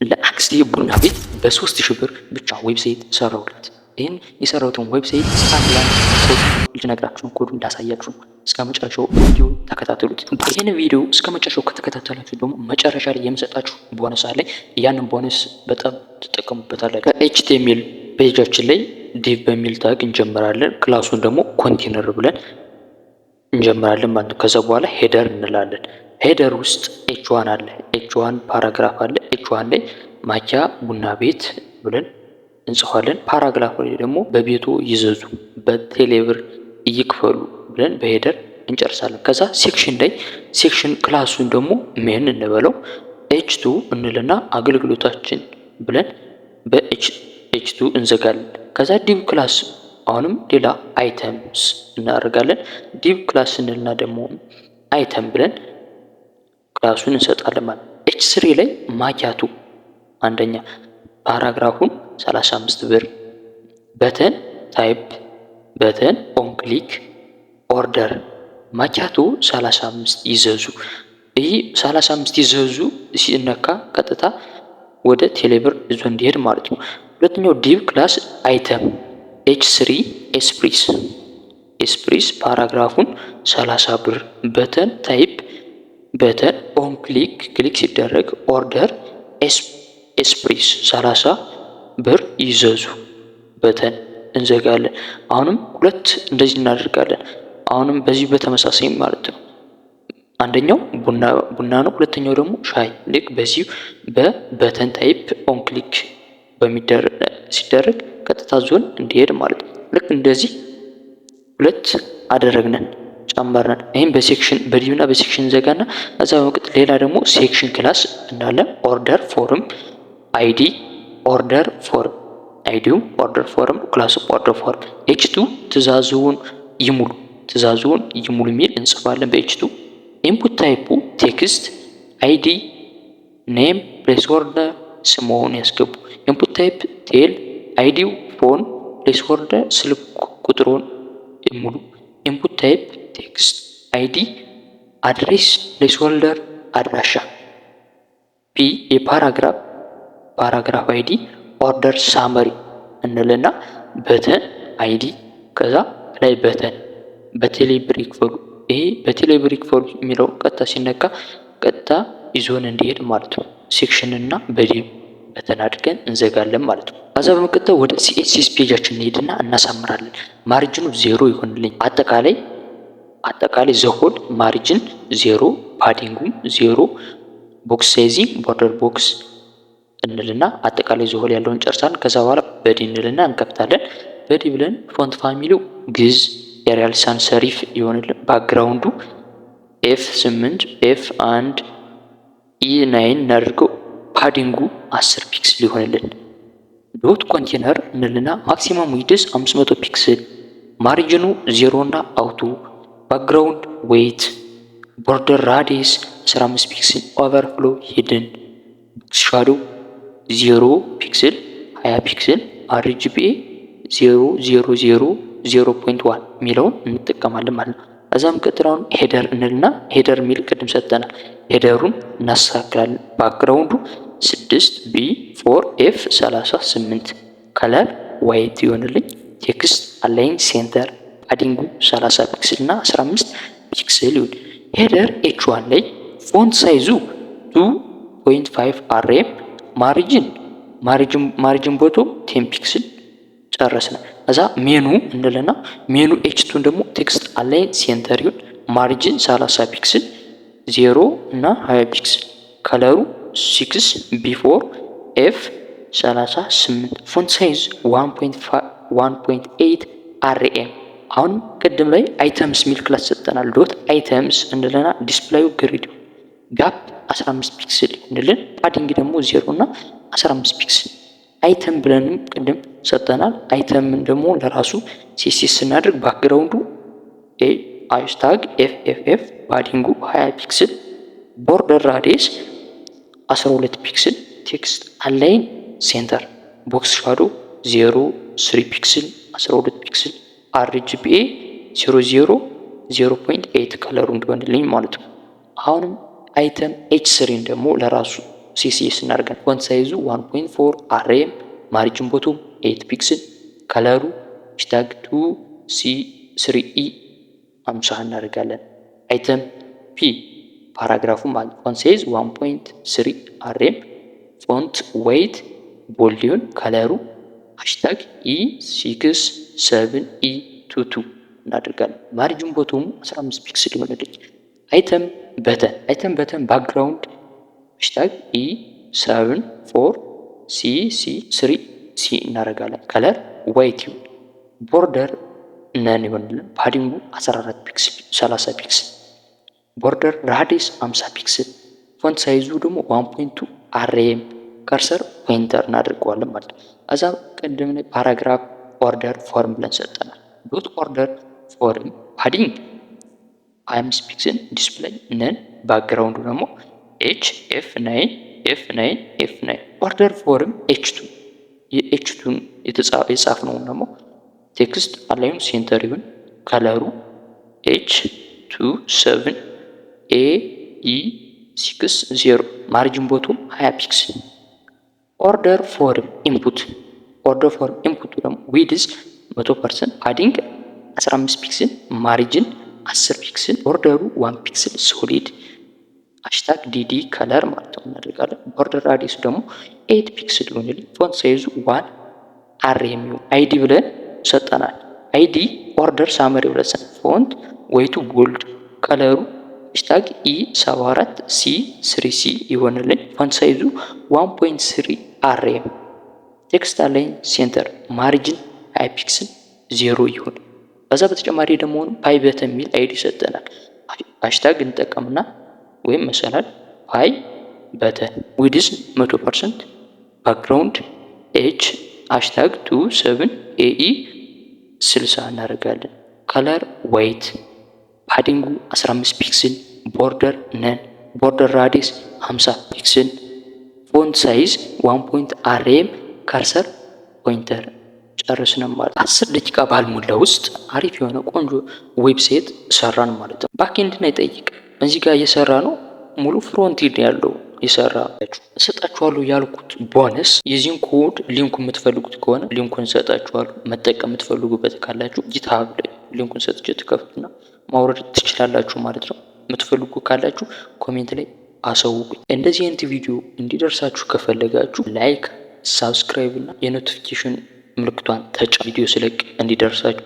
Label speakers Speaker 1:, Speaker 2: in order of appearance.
Speaker 1: ለአክስቴ ቡና ቤት በ3000 ብር ብቻ ዌብሳይት ሰራሁላት። ይህን የሰራሁትን ዌብሳይት አንድ ኮድ ልነግራችሁ ኮዱ እንዳሳያችሁ እስከ መጨረሻው ቪዲዮ ተከታተሉት። ይህን ቪዲዮ እስከ መጨረሻው ከተከታተላችሁ ደግሞ መጨረሻ ላይ የምሰጣችሁ ቦነስ አለ። ያንን ቦነስ በጣም ትጠቀሙበታላችሁ። ከኤችቲኤምኤል ፔጃችን ላይ ዲቭ በሚል ታግ እንጀምራለን። ክላሱን ደግሞ ኮንቴነር ብለን እንጀምራለን ማለት ነው። ከዛ በኋላ ሄደር እንላለን። ሄደር ውስጥ ኤች1 አለ። ኤች1 ፓራግራፍ አለ። ኤች1 ላይ ማኪያ ቡና ቤት ብለን እንጽፋለን። ፓራግራፍ ላይ ደግሞ በቤቱ ይዘዙ፣ በቴሌብር ይክፈሉ ብለን በሄደር እንጨርሳለን። ከዛ ሴክሽን ላይ ሴክሽን ክላሱን ደግሞ ሜን እንበለው ኤች2 እንልና አገልግሎታችን ብለን በኤች2 እንዘጋለን። ከዛ ዲቭ ክላስ አሁንም ሌላ አይተምስ እናደርጋለን። ዲቭ ክላስ እንልና ደግሞ አይተም ብለን ክላሱን እንሰጣለን ማለት ነው። ኤች3 ላይ ማኪያቱ አንደኛ ፓራግራፉን 35 ብር፣ በተን ታይፕ፣ በተን ኦን ክሊክ፣ ኦርደር ማኪያቱ 35 ይዘዙ። ይህ 35 ይዘዙ ሲነካ ቀጥታ ወደ ቴሌብር ይዞ እንዲሄድ ማለት ነው። ሁለተኛው ዲቭ ክላስ አይተም ኤች3 ኤስፕሪስ ፓራግራፉን 30 ብር፣ በተን ታይፕ፣ በተን ኦን ክሊክ ሲደረግ ኦርደር ኤስፕሪስ 30 ብር ይዘዙ በተን እንዘጋለን። አሁንም ሁለት እንደዚህ እናደርጋለን። አሁንም በዚህ በተመሳሳይ ማለት ነው። አንደኛው ቡና ነው። ሁለተኛው ደግሞ ሻይ። ልክ በዚህ በበተን ታይፕ ኦን ክሊክ ሲደረግ ቀጥታ ዞን እንዲሄድ ማለት ነው። ልክ እንደዚህ ሁለት አደረግነን ጨመርነን። ይህም በሴክሽን በዲቭና በሴክሽን ዘጋና ከዛ በመቀጠል ሌላ ደግሞ ሴክሽን ክላስ እንዳለ ኦርደር ፎርም አይዲ ኦርደር ፎርም አይዲው ኦርደር ፎርም ክላሱ ኦርደር ፎርም ኤች2 ትእዛዙን ይሙሉ የሚል እንጽፋለን በኤች2። ኢንፑት ታይፑ ቴክስት አይዲ ኔም ፕሌስ ኦርደር ስምዎን ያስገቡ። ኢንፑት ታይፕ ቴል አይዲው ፎን ፕሌስ ኦርደር ስልክ ቁጥሩን ይሙሉ። ኢንፑት ታይፕ ቴክስት አይዲ አድሬስ ፕሌስ ሆልደር አድራሻ። ፒ የፓራግራፍ አይዲ ኦርደር ሳመሪ እንልና በተን አይዲ ከዛ ላይ በተን በቴሌብር ይክፈሉ። ይሄ በቴሌብር ይክፈሉ የሚለው ቀጥታ ሲነካ ቀጥታ ይዞን እንዲሄድ ማለት ነው። ሴክሽን እና በዲቭ በተን አድርገን እንዘጋለን ማለት ነው። ከዛ በመቀጠል ወደ ሲኤስኤስ ፔጃችን እንሄድና እናሳምራለን። ማርጅኑ 0 ይሆንልኝ። አጠቃላይ ዘሆል ማርጅን 0፣ ፓዲንጉም 0፣ ቦክስ ሳይዚንግ ቦርደር ቦክስ እንልና አጠቃላይ ዘሆል ያለውን ጨርሳለን። ከዛ በኋላ በዲ እንልና እንከፍታለን። በዲ ብለን ፎንት ፋሚሊው ግዝ ኤሪያል ሳንስ ሰሪፍ ይሆንልን። ባክግራውንዱ ኤፍ8 ኤፍ1 ኢ9 እናድርገው። ፓዲንጉ 10 ፒክስል ይሆንልን። ዶት ኮንቴነር እንልና ማክሲመም ዊድዝ 500 ፒክስል፣ ማርጅኑ 0 እና አውቶ፣ ባክግራውንድ ዌይት፣ ቦርደር ራዲየስ 15 ፒክስል፣ ኦቨርፍሎ ሂድን፣ ሻዶው 0 ፒክስል 20 ፒክስል፣ አርጂቢኤ 0.1 የሚለውን እንጠቀማለን ማለት ነው። ከዛም ቀጥላውን ሄደር እንልና ሄደር የሚል ቅድም ሰጠናል። ሄደሩን እናስተካክላለን። ባክግራውንዱ 6B4F38 ከለር ዋይት ይሆንልኝ። ቴክስት አላይን ሴንተር ፓዲንጉ 30 ፒክስል እና 15 ፒክስል ይሁን። ሄደር ኤች1 ላይ ፎንት ሳይዙ 2.5 አርኤም፣ ማርጅን ቦቶ 10 ፒክስል ጨረስን። እዛ ሜኑ እንልና ሜኑ ኤች2 ደግሞ ቴክስት አላይን ሴንተር ይሁን። ማርጅን 30 ፒክስል 0 እና 20 ፒክስል ከለሩ 6B4F38 ፎንት ሳይዝ 1.8 አርኤም። አሁን ቅድም ላይ አይተምስ ሚል ክላስ ሰጠናል። ዶት አይተምስ እንልና ዲስፕላዩ ግሪድ ጋፕ 15 ፒክስል እንልን። ፓዲንግ ደግሞ 0 እና 15 ፒክስል። አይተም ብለንም ቅድም ሰጠናል። አይተምን ደግሞ ለራሱ ሲሲስ ስናደርግ ባክግራውንዱ ሃሽታግ ኤፍኤፍኤፍ ፓዲንጉ 20 ፒክስል፣ ቦርደር ራዲየስ 12 ፒክስል፣ ቴክስት አላይን ሴንተር፣ ቦክስ ሻዶ 0.3 ፒክስል 12 ፒክስል፣ አርጂቢኤ 0.8 ከለሩ እንዲሆንልኝ ማለት ነው። አሁንም አይተም ኤች3ን ደግሞ ለራሱ ሲሲኤስ እናደርጋለን። ፎንት ሳይዙ 1.4 አርኤም፣ ማርጂን ቦቶም 8 ፒክስል፣ ከለሩ ሃሽታግ 2C3E 50 እናደርጋለን። አይተም ፒ ፓራግራፉ ማለት ፎንት ሳይዝ 1.3 አርኤም፣ ፎንት ዌይት ቦልዲውን፣ ከለሩ ሃሽታግ E67E22 እናደርጋለን። ማርጂን ቦቶም 15 ፒክስል ይሆንልኝ። አይተም በተን ባክግራውንድ ሃሽታግ E74CC3C እናደርጋለን። ከለር ዋይት ይሁን። ቦርደር ነን ይሆንልን። ፓዲንጉ 14 ፒክስል 30 ፒክስል። ቦርደር ራዲየስ 50 ፒክስል። ፎንት ሳይዙ ደግሞ 1.2 አርኤም፣ ከርሰር ፖይንተር እናደርገዋለን ማለት ነው። እዛ ቀደም ላይ ፓራግራፍ ኦርደር ፎርም ብለን ሰጠናል። ዶት ኦርደር ፎርም ፓዲንግ 25 ፒክስል፣ ዲስፕሌይ ነን፣ ባክግራውንዱ ደግሞ F9 ኦርደር ፎርም H2 የኤች2ን የጻፍነውን ደግሞ ቴክስት አላይን ሴንተር ይሁን። ከለሩ H27AE60 ማርጂን ቦቶም 20 ፒክስል። ኦርደር ፎርም ኢንፑት ደግሞ ዊድዝ 100%፣ ፓዲንግ 15 ፒክስል፣ ማርጂን 10 ፒክስል፣ ቦርደሩ 1 ፒክስል ሶሊድ ሃሽታግ ዲዲ ከለር ማለት ነው እናደርጋለን። ቦርደር ራዲየሱ ደግሞ 8 ፒክስል ይሆንልኝ። ፎንት ሳይዙ 1 አርኤም አይዲ ብለን ሰጠናል። አይዲ ኦርደር ሳመሪ ብለን ሰጠናል። ፎንት ዌይቱ ቦልድ፣ ከለሩ ሃሽታግ E74C3C ይሆንልኝ። ፎንት ሳይዙ 1.3 አርኤም፣ ቴክስት አላይን ሴንተር፣ ማርጂን 20 ፒክስል 0 ይሁን። በዛ በተጨማሪ ደግሞ ፓይ በተን የሚል አይዲ ሰጠናል። ሃሽታግ እንጠቀምና ወይም መሰላል ፓይ በተን ዊድዝ 100%፣ ባክግራውንድ ኤች ሃሽታግ 27AE60 እናደርጋለን። ከለር ዋይት፣ ፓዲንጉ 15 ፒክስል፣ ቦርደር ነን፣ ቦርደር ራዲየስ 50 ፒክስል፣ ፎንት ሳይዝ 1 አርኤም፣ ከርሰር ፖይንተር። ጨርስን ማለት 10 ደቂቃ ባልሞላ ውስጥ አሪፍ የሆነ ቆንጆ ዌብሳይት ሰራን ማለት ነው። ባክኤንድን አይጠይቅ። እዚህ ጋር እየሰራ ነው። ሙሉ ፍሮንት ኢንድ ያለው ይሰራላችሁ። እሰጣችኋለሁ ያልኩት ቦነስ የዚህን ኮድ ሊንኩ የምትፈልጉት ከሆነ ሊንኩን እሰጣችኋለሁ። መጠቀም የምትፈልጉበት ካላችሁ ጊትሃብ ላይ ሊንኩን ሰጥቼ ትከፍቱና ማውረድ ትችላላችሁ ማለት ነው። የምትፈልጉ ካላችሁ ኮሜንት ላይ አሳውቁኝ። እንደዚህ አይነት ቪዲዮ እንዲደርሳችሁ ከፈለጋችሁ ላይክ፣ ሳብስክራይብ እና የኖቲፊኬሽን ምልክቷን ተጫኑ። ቪዲዮ ስለቅ እንዲደርሳችሁ